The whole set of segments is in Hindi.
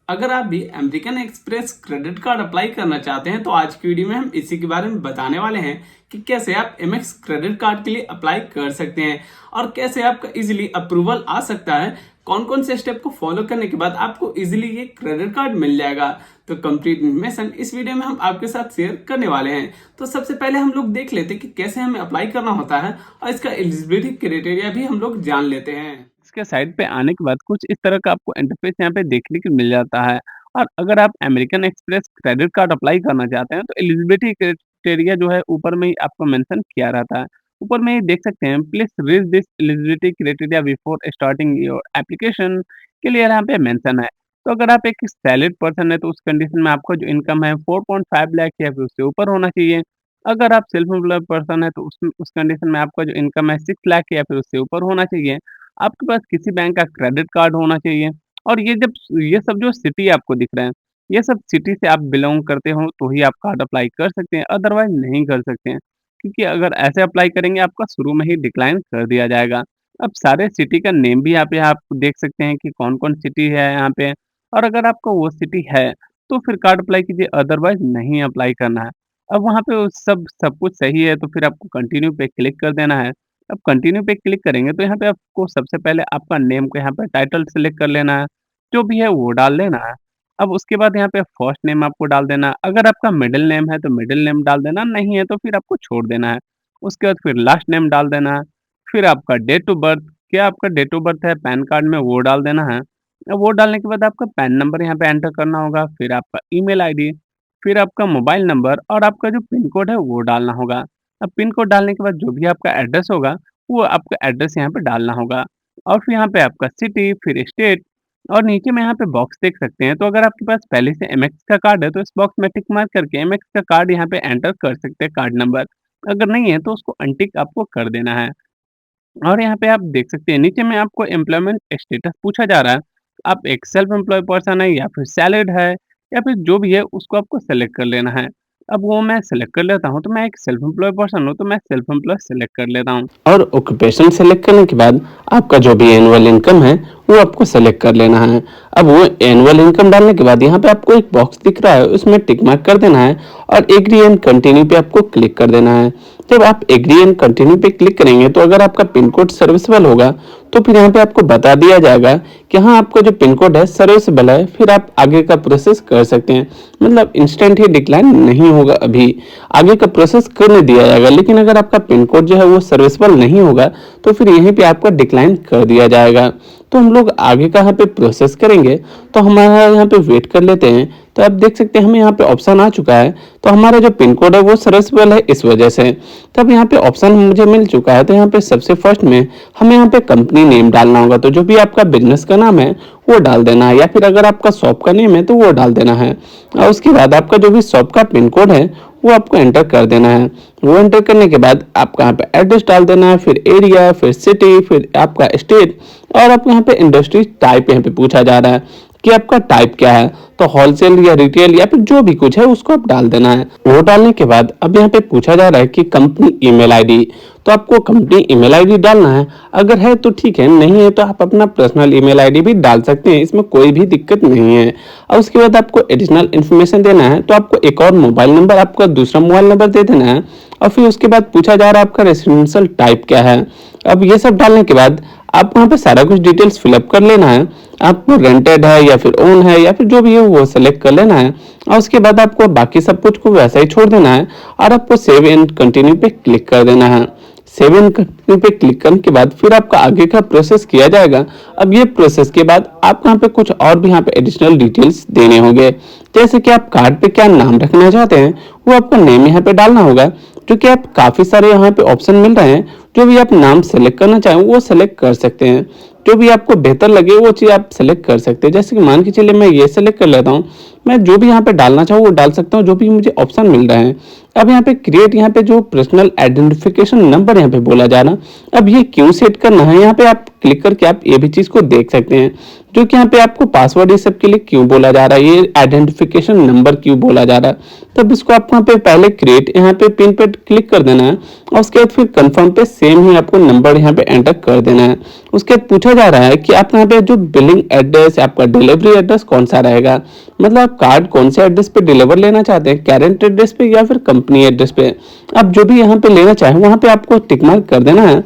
अगर आप भी American express credit card apply करना चाहते हैं तो आज की वीडियो में हम इसी के बारे में बताने वाले हैं कि कैसे आप एमएक्स क्रेडिट कार्ड के लिए अप्लाई कर सकते हैं और कैसे आपका इजीली अप्रूवल आ सकता है। कौन कौन से स्टेप को फॉलो करने के बाद आपको इजीली ये क्रेडिट कार्ड मिल जाएगा। तो कंप्लीट इन्फॉर्मेशन इस वीडियो में हम आपके साथ शेयर करने वाले हैं। तो सबसे पहले हम लोग देख लेते हैं कि कैसे हमें अप्लाई करना होता है और इसका एलिजिबिलिटी क्राइटेरिया भी हम लोग जान लेते हैं। इसके साइट पे आने के बाद कुछ इस तरह का आपको इंटरफेस यहाँ पे देखने को मिल जाता है। और अगर आप American express credit card apply करना चाहते हैं तो एलिजिबिलिटी क्राइटेरिया जो है ऊपर में ही आपको मेंशन किया रहता है। ऊपर में ही देख सकते हैं, please read this eligibility criteria before starting your application के लिए यहाँ पे मेंशन है। तो अगर आप एक सैलरीड पर्सन है तो उस कंडीशन में आपका जो इनकम है 4.5 लाख या फिर उससे ऊपर होना चाहिए। अगर आप सेल्फ एम्प्लॉयड पर्सन है तो उस कंडीशन में आपका जो इनकम है 6 लाख या फिर उससे ऊपर होना चाहिए। आपके पास किसी बैंक का क्रेडिट कार्ड होना चाहिए। और ये सब जो सिटी आपको दिख रहे हैं, ये सब सिटी से आप बिलॉन्ग करते हो तो ही आप कार्ड अप्लाई कर सकते हैं, अदरवाइज़ नहीं कर सकते हैं। क्योंकि अगर ऐसे अप्लाई करेंगे आपका शुरू में ही डिक्लाइन कर दिया जाएगा। अब सारे सिटी का नेम भी यहाँ पे आप देख सकते हैं कि कौन-कौन सिटी है यहाँ पे। और अगर आपका वो सिटी है, तो फिर कार्ड अप्लाई कीजिए, अदरवाइज़ नहीं अप्लाई करना है। अब वहाँ पे वो सब कुछ सही है तो फिर आपको कंटिन्यू पे क्लिक कर देना है। अब कंटिन्यू पे क्लिक करेंगे तो यहाँ पे आपको सबसे पहले आपका नेम को यहाँ पे टाइटल सेलेक्ट कर लेना है, जो भी है वो डाल देना है। अब उसके बाद यहाँ पे फर्स्ट नेम आपको डाल देना है, अगर आपका मिडिल नेम है तो मिडिल नेम डाल देना, नहीं है तो फिर आपको छोड़ देना है। उसके बाद फिर लास्ट नेम डाल देना है, फिर आपका डेट ऑफ बर्थ, क्या आपका डेट ऑफ बर्थ है पैन कार्ड में वो डाल देना है। अब वो डालने के बाद आपका पैन नंबर यहाँ पे एंटर करना होगा, फिर आपका ईमेल आईडी, फिर आपका मोबाइल नंबर और आपका जो पिन कोड है वो डालना होगा। अब पिन कोड डालने के बाद जो भी आपका एड्रेस होगा, वो आपका एड्रेस यहाँ पे डालना होगा। और फिर यहाँ पे आपका सिटी, फिर स्टेट और नीचे में यहाँ पे बॉक्स देख सकते हैं। तो अगर आपके पास पहले से एमएक्स का कार्ड है तो इस बॉक्स में टिक मार्क करके एमएक्स का कार्ड यहाँ पे एंटर कर सकते हैं, कार्ड नंबर। अगर नहीं है तो उसको अनटिक आपको कर देना है। और यहाँ पे आप देख सकते हैं नीचे में आपको एम्प्लॉयमेंट स्टेटस पूछा जा रहा है। आप एक सेल्फ एम्प्लॉय पर्सन है या फिर सैलरीड है या फिर जो भी है उसको आपको सेलेक्ट कर लेना है। अब वो मैं सेलेक्ट कर लेता हूँ, तो मैं एक सेल्फ एम्प्लॉय पर्सन हूँ तो मैं सेल्फ एम्प्लॉय सेलेक्ट कर लेता हूँ। और ऑक्यूपेशन सेलेक्ट करने के बाद आपका जो भी एनुअल इनकम है वो आपको सेलेक्ट कर लेना है। अब वो एनुअल इनकम डालने के बाद यहाँ पे आपको एक बॉक्स दिख रहा है, उसमें टिक मार्क कर देना है और एग्री एंड कंटिन्यू पे आपको क्लिक कर देना है। जब आप एग्री एंड कंटिन्यू पे क्लिक करेंगे तो अगर आपका पिन कोड सर्विसेबल होगा तो फिर यहाँ पे आपको बता दिया जाएगा कि हाँ आपका जो पिन कोड है सर्विसेबल है, फिर आप आगे का प्रोसेस कर सकते हैं। मतलब इंस्टेंट ही डिक्लाइन नहीं होगा, अभी आगे का प्रोसेस करने दिया जाएगा। लेकिन अगर आपका पिन कोड जो है वो सर्विसेबल नहीं होगा तो फिर यहीं पे आपका डिक्लाइन कर दिया जाएगा। तो हम लोग आगे का यहाँ पे प्रोसेस करेंगे, तो हमारा यहाँ पे वेट कर लेते हैं। तो आप देख सकते हैं हमें यहाँ पे ऑप्शन आ चुका है, तो हमारा जो पिन कोड है वो सर्विसेबल है इस वजह से। तब यहाँ पे ऑप्शन मुझे मिल चुका है, तो यहाँ पे सबसे फर्स्ट में हमें यहाँ पे कंपनी नेम डालना होगा। तो जो भी आपका बिजनेस का नाम है वो डाल देना है, या फिर अगर आपका शॉप का नेम है तो वो डाल देना है। और उसके बाद आपका जो भी शॉप का पिन कोड है वो आपको एंटर कर देना है। वो एंटर करने के बाद आपका यहाँ पे एड्रेस डाल देना है, फिर एरिया, फिर सिटी, फिर आपका स्टेट और आपको यहाँ पे इंडस्ट्री टाइप यहाँ पे पूछा जा रहा है कि आपका टाइप क्या है। तो होलसेल या रिटेल या फिर जो भी कुछ है उसको आप डाल देना है। वो डालने के बाद अब यहाँ पे पूछा जा रहा है कि कंपनी ईमेल आईडी, तो आपको कंपनी ईमेल आईडी डालना है। अगर है तो ठीक है, नहीं है तो आप अपना पर्सनल ईमेल आईडी भी डाल सकते हैं, इसमें कोई भी दिक्कत नहीं है। और उसके बाद आपको एडिशनल इन्फॉर्मेशन देना है, तो आपको एक और मोबाइल नंबर, आपका दूसरा मोबाइल नंबर दे देना है। और फिर उसके बाद पूछा जा रहा है आपका रेसिडेंशियल टाइप क्या है। अब ये सब डालने के बाद आपको यहाँ पे सारा कुछ डिटेल्स फिलअप कर लेना है। आपको रेंटेड है या फिर ओन है या फिर जो भी है वो सेलेक्ट कर लेना है। और उसके बाद आपको बाकी सब कुछ को वैसा ही छोड़ देना है और आपको सेव एंड कंटिन्यू पे क्लिक कर देना है। सेव एंड कंटिन्यू पे क्लिक करने के बाद फिर आपका आगे का प्रोसेस किया जाएगा। अब ये प्रोसेस के बाद आप यहाँ पे कुछ और भी यहाँ पे एडिशनल डिटेल्स देने होंगे, जैसे कि आप कार्ड पे क्या नाम रखना चाहते हैं वो आपका नेम यहाँ पे डालना होगा। क्योंकि आप काफी सारे यहाँ पे ऑप्शन मिल रहे हैं, जो भी आप नाम सेलेक्ट करना चाहें वो सेलेक्ट कर सकते हैं। जो भी आपको बेहतर लगे वो चीज़ आप सेलेक्ट कर सकते हैं। जैसे कि मान के चलिए मैं ये सेलेक्ट कर लेता हूँ, मैं जो भी यहाँ पे डालना चाहूँ वो डाल सकता हूँ, जो भी मुझे ऑप्शन मिल रहे हैं। अब यहाँ पे क्रिएट, यहाँ पे जो पर्सनल आइडेंटिफिकेशन नंबर यहाँ पे बोला जा रहा, अब ये क्यों सेट करना है यहाँ पे आप क्लिक करके आप ये भी चीज़ को देख सकते हैं। जो कि यहाँ पे आपको पासवर्ड ये सब के लिए क्यों बोला जा रहा है, ये आइडेंटिफिकेशन नंबर क्यों बोला जा रहा है, तब इसको आपको यहाँ पे पहले क्रिएट यहाँ पे पिन पे क्लिक कर देना है। और उसके बाद फिर कंफर्म पे सेम ही आपको नंबर यहाँ पे एंटर कर देना है। उसके बाद पूछा जा रहा है कि आपका यहाँ पे जो बिलिंग एड्रेस, आपका डिलीवरी एड्रेस कौन सा रहेगा, मतलब आप कार्ड कौन से एड्रेस पे डिलीवर लेना चाहते हैं, करेंट एड्रेस पे या फिर कंपनी एड्रेस पे। आप जो भी यहाँ पे लेना चाहें वहाँ पे आपको टिक मार्क कर देना है।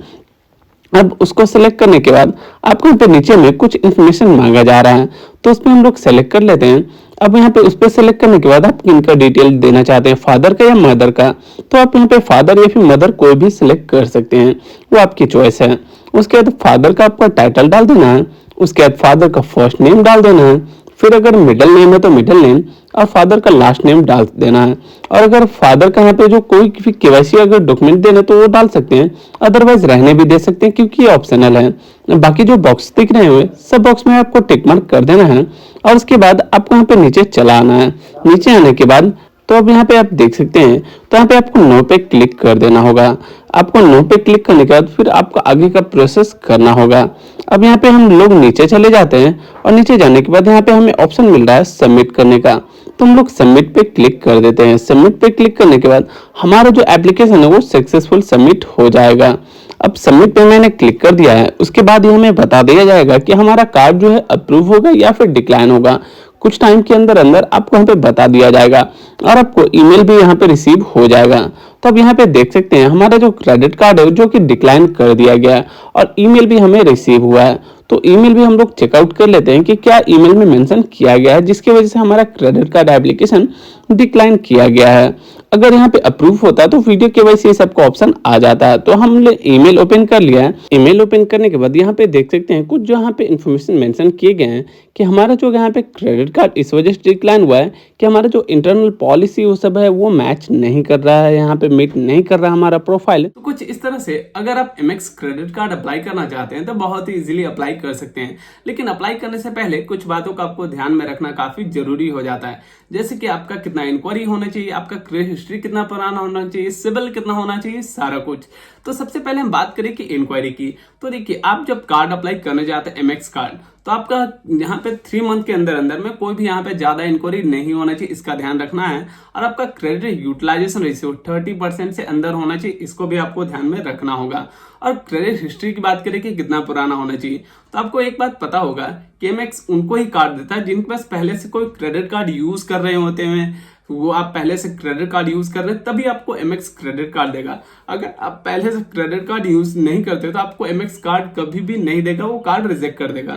अब उसको सेलेक्ट करने के बाद आपको यहाँ पे नीचे में कुछ इन्फॉर्मेशन मांगा जा रहा है, तो उसमें हम लोग सेलेक्ट कर लेते हैं। अब यहाँ पे उस पर सेलेक्ट करने के बाद आप किनका डिटेल देना चाहते हैं, फादर का या मदर का, तो आप यहाँ पे फादर या फिर मदर कोई भी सिलेक्ट कर सकते हैं, वो आपकी चॉइस है। उसके बाद फादर का आपका टाइटल डाल देना है, उसके बाद फादर का फर्स्ट नेम डाल देना है, फिर अगर मिडिल नेम है तो मिडिल नेम और फादर का लास्ट नेम डाल देना है। और अगर फादर का यहाँ पे जो कोई भी केवाईसी अगर डॉक्यूमेंट देना तो वो डाल सकते हैं, अदरवाइज रहने भी दे सकते हैं क्योंकि ये ऑप्शनल है। बाकी जो बॉक्स दिख रहे हुए सब बॉक्स में आपको टिक मार्क कर देना है और उसके बाद आपको यहाँ पे नीचे चला आना है। नीचे आने के बाद तो अब यहाँ पे आप देख सकते हैं, तो यहाँ पे आपको नो पे क्लिक कर देना होगा। आपको नो पे क्लिक करने के बाद फिर आपको आगे का प्रोसेस करना होगा। अब यहाँ पे हम लोग नीचे चले जाते हैं और नीचे जाने के बाद यहाँ पे हमें ऑप्शन मिल रहा है सबमिट करने का, तो हम लोग सबमिट पे क्लिक कर देते हैं। सबमिट पे क्लिक करने के बाद हमारा जो एप्लीकेशन है वो सक्सेसफुल सबमिट हो जाएगा। अब सबमिट पे मैंने क्लिक कर दिया है, उसके बाद ये हमें बता दिया जाएगा कि हमारा कार्ड जो है अप्रूव होगा या फिर डिक्लाइन होगा। कुछ टाइम के अंदर अंदर आपको यहाँ पे बता दिया जाएगा और आपको ईमेल भी यहाँ पे रिसीव हो जाएगा। तो अब यहाँ पे देख सकते हैं हमारा जो क्रेडिट कार्ड है जो कि डिक्लाइन कर दिया गया है और ईमेल भी हमें रिसीव हुआ है। तो ईमेल भी हम लोग चेकआउट कर लेते हैं कि क्या ईमेल में मेंशन किया गया है जिसकी वजह से हमारा क्रेडिट कार्ड एप्लीकेशन डिक्लाइन किया गया है। अगर यहाँ पे अप्रूव होता है तो वीडियो केवाईसी ये सबका ऑप्शन आ जाता है। तो हमने ईमेल ओपन कर लिया है। ईमेल ओपन करने के बाद यहाँ पे देख सकते हैं कुछ जो यहाँ पे इन्फॉर्मेशन मेंशन किए गए हैं कि हमारा जो यहाँ पे क्रेडिट कार्ड इस वजह से डिक्लाइन हुआ है कि हमारा जो इंटरनल पॉलिसी वो सब है वो मैच नहीं कर रहा है, यहाँ पे मीट नहीं कर रहा हमारा प्रोफाइल। तो कुछ इस तरह से अगर आप एमएक्स क्रेडिट कार्ड अप्लाई करना चाहते हैं तो बहुत ही इजीली अप्लाई कर सकते हैं, लेकिन अप्लाई करने से पहले कुछ बातों का आपको ध्यान में रखना काफी जरूरी हो जाता है। जैसे कि आपका कितना इंक्वायरी होना चाहिए, आपका क्रेडिट हिस्ट्री कितना पुराना होना चाहिए, सिबिल कितना होना चाहिए, सारा कुछ। तो सबसे पहले हम बात करें कि इंक्वायरी की, तो देखिए आप जब कार्ड अप्लाई करने जाते हैं एमएक्स कार्ड, तो आपका यहाँ पे 3 मंथ के अंदर अंदर में कोई भी यहाँ पे ज्यादा इंक्वायरी नहीं होना चाहिए, इसका ध्यान रखना है। और आपका क्रेडिट यूटिलाइजेशन रेशियो 30% से अंदर होना चाहिए, इसको भी आपको ध्यान में रखना होगा। और क्रेडिट हिस्ट्री की बात करें कि कितना पुराना होना चाहिए, तो आपको एक बात पता होगा कि एमएक्स उनको ही कार्ड देता है जिनके पास पहले से कोई क्रेडिट कार्ड यूज कर रहे होते हैं, वो आप पहले से क्रेडिट कार्ड यूज कर रहे हैं तभी आपको एमएक्स क्रेडिट कार्ड देगा। अगर आप पहले से क्रेडिट कार्ड यूज नहीं करते तो आपको एमएक्स कार्ड कभी भी नहीं देगा, वो कार्ड रिजेक्ट कर देगा।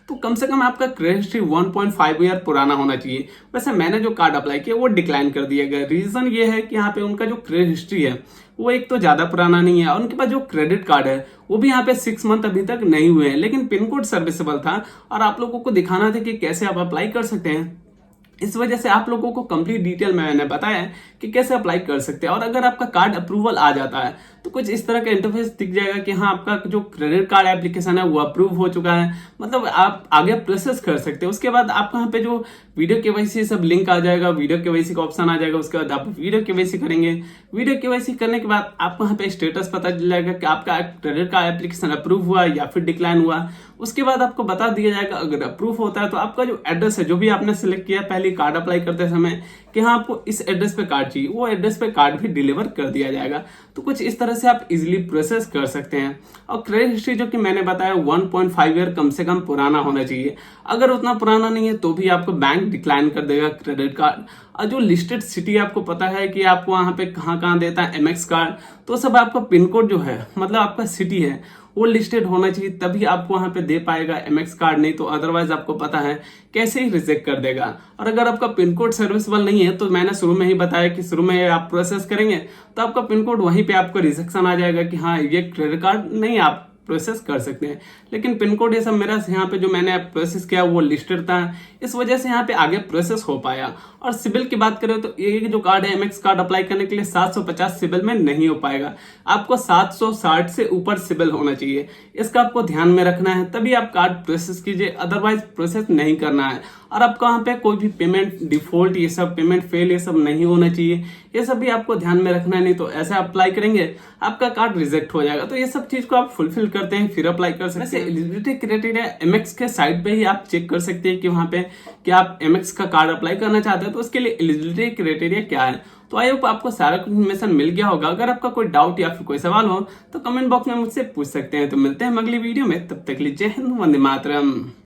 तो कम से कम आपका क्रेडिट हिस्ट्री 1.5 ईयर पुराना होना चाहिए। वैसे मैंने जो कार्ड अप्लाई किया वो डिक्लाइन कर दिया गया। रीजन ये है कि यहाँ पे उनका जो क्रेडिट हिस्ट्री है वो एक तो ज्यादा पुराना नहीं है और उनके पास जो क्रेडिट कार्ड है वो भी यहाँ पे 6 मंथ अभी तक नहीं हुए हैं, लेकिन पिन कोड सर्विसेबल था और आप लोगों को दिखाना था कि कैसे आप अप्लाई कर सकते हैं। इस वजह से आप लोगों को कंप्लीट डिटेल में मैंने बताया है कि कैसे अप्लाई कर सकते हैं। और अगर आपका कार्ड अप्रूवल आ जाता है तो कुछ इस तरह का इंटरफेस दिख जाएगा कि हाँ आपका जो क्रेडिट कार्ड एप्लीकेशन है वो अप्रूव हो चुका है, मतलब आप आगे प्रोसेस कर सकते हैं। उसके बाद आपको यहाँ पे जो वीडियो केवाईसी सब लिंक आ जाएगा, वीडियो केवाईसी का ऑप्शन आ जाएगा, उसके बाद आप वीडियो केवाईसी करेंगे। वीडियो केवाईसी करने के बाद आपको यहाँ पे स्टेटस पता चल जाएगा कि आपका क्रेडिट कार्ड एप्लीकेशन अप्रूव हुआ या फिर डिक्लाइन हुआ। उसके बाद आपको बता दिया जाएगा अगर अप्रूव होता है तो आपका जो एड्रेस है जो भी आपने सिलेक्ट किया पहले कार्ड अप्लाई करते समय कि हाँ आपको इस एड्रेस पे कार्ड चाहिए, वो एड्रेस पे कार्ड भी डिलीवर कर दिया जाएगा। तो कुछ इस तरह से आप इजीली प्रोसेस कर सकते हैं। और क्रेडिट हिस्ट्री जो कि मैंने बताया 1.5 ईयर कम से कम पुराना होना चाहिए। अगर उतना पुराना नहीं है तो भी आपको बैंक डिक्लाइन कर देगा क्रेडिट कार्ड। और जो लिस्टेड सिटी आपको पता है कि आपको वहां पे कहाँ कहाँ देता है एमएक्स कार्ड, तो सब आपका पिन कोड जो है मतलब आपका सिटी है वो लिस्टेड होना चाहिए, तभी आपको वहां पे दे पाएगा एमएक्स कार्ड, नहीं तो अदरवाइज आपको पता है कैसे ही रिजेक्ट कर देगा। और अगर आपका पिन कोड सर्विसेबल नहीं है तो मैंने शुरू में ही बताया कि शुरू में आप प्रोसेस करेंगे तो आपका पिन कोड वहीं पे आपको रिजेक्शन आ जाएगा कि हाँ ये क्रेडिट कार्ड नहीं आप प्रोसेस कर सकते हैं। लेकिन पिन कोड ये सब मेरा यहाँ पे जो मैंने प्रोसेस किया वो लिस्टेड था, इस वजह से यहाँ पे आगे प्रोसेस हो पाया। और सिबिल की बात करें तो ये जो कार्ड है एमएक्स कार्ड अप्लाई करने के लिए 750 सिबिल में नहीं हो पाएगा, आपको 760 से ऊपर सिबिल होना चाहिए। इसका आपको ध्यान में रखना है, तभी आप कार्ड प्रोसेस कीजिए, अदरवाइज प्रोसेस नहीं करना है। और आपको यहाँ पे कोई भी पेमेंट डिफॉल्ट ये सब पेमेंट फेल ये सब नहीं होना चाहिए, ये सब भी आपको ध्यान में रखना है, नहीं तो ऐसे अप्लाई करेंगे आपका कार्ड रिजेक्ट हो जाएगा। तो ये सब चीज को आप फुलफिल करते हैं फिर अप्लाई कर सकते हैं। एलिजिबिलिटी क्राइटेरिया एमएक्स के साइट पे ही आप चेक कर सकते हैं कि वहां पे कि आप एमएक्स का कार्ड अप्लाई करना चाहते हैं तो उसके लिए एलिजिबिलिटी क्राइटेरिया क्या है। तो आई होप आपको सारा इन्फॉर्मेशन मिल गया होगा। अगर आपका कोई डाउट या फिर कोई सवाल हो तो कमेंट बॉक्स में मुझसे पूछ सकते हैं। तो मिलते हैं हम अगली वीडियो में, तब तक के लिए जय हिंद, वंदे मातरम।